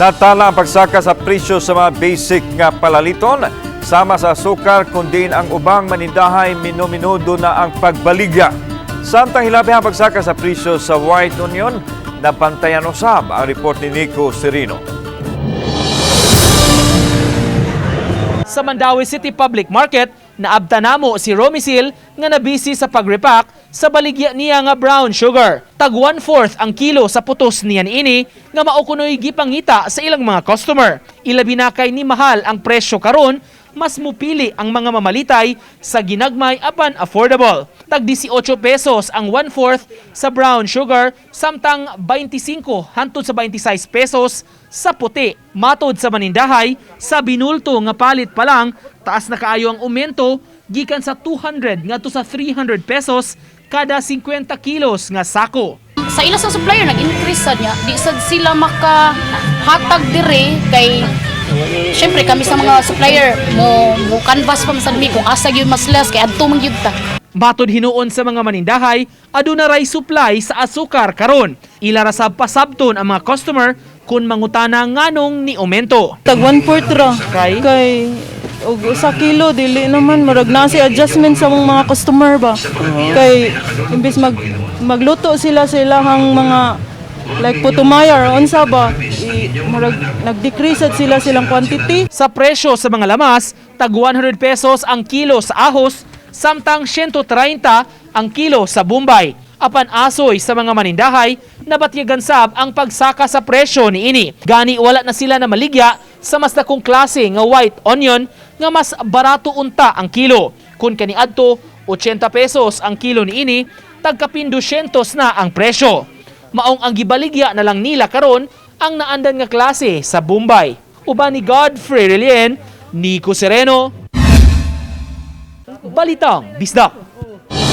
Natala ang pagsaka sa presyo sa mga basic nga palaliton, sama sa sukar kundi ang ubang manindahay minudo na ang pagbaligya. Samtang hilabi ang pagsaka sa presyo sa white onion, napantayan usab ang report ni Nico Serino. Sa Mandaue City Public Market, naabta namo si Romisil nga nabisi sa pagrepack sa baligya niya nga brown sugar. Tag 1/4 ang kilo sa putos niyan ini nga maukunoy gipangita sa ilang mga customer. Ilabi na kay ni mahal ang presyo karon, mas mupili ang mga mamalitay sa ginagmay apan affordable. Tag 18 pesos ang 1/4 sa brown sugar, samtang 25 hangtod sa 26 pesos sa puti. Matod sa manindahay, sa binulto nga palit pa lang, taas na kaayo ang aumento gikan sa 200 ngadto sa 300 pesos kada 50 kilos nga sako. Sa ilas ng supplier nag-increase sad niya, di sad sila makahatag dire kay syempre kami sa mga supplier mo canvas pa masad mi kung asa gyud mas less kay adto man gyud ta. Matod hinuon sa mga manindahay, aduna ray supply sa asukar karon. Ila ra sab pasabton ang mga customer kung mangutana nganong ni aumento. Tag 1/4 ra. Kay og sa kilo dili naman marag na si adjustment sa mga customer ba. Kay imbes magluto sila hang mga like putumaya or unsa ba, marag nag-decrease sila silang quantity. sa presyo sa mga lamas, tag 100 pesos ang kilo sa ahos, samtang 130 ang kilo sa Bombay. Apan asoy sa mga manindahay, nabatyagan sab ang pagsaka sa presyo ni ini. Gani wala na sila na maligya sa mas dakong klase nga white onion nga mas barato unta ang kilo. Kung kaniadto 80 pesos ang kilo ni ini, tagkapin 200 na ang presyo. Maong ang gibaligya na lang nila karon ang naandan nga klase sa Bombay. Uban ni Godfrey Relien, Nico Sereno, Balitang Bisdak.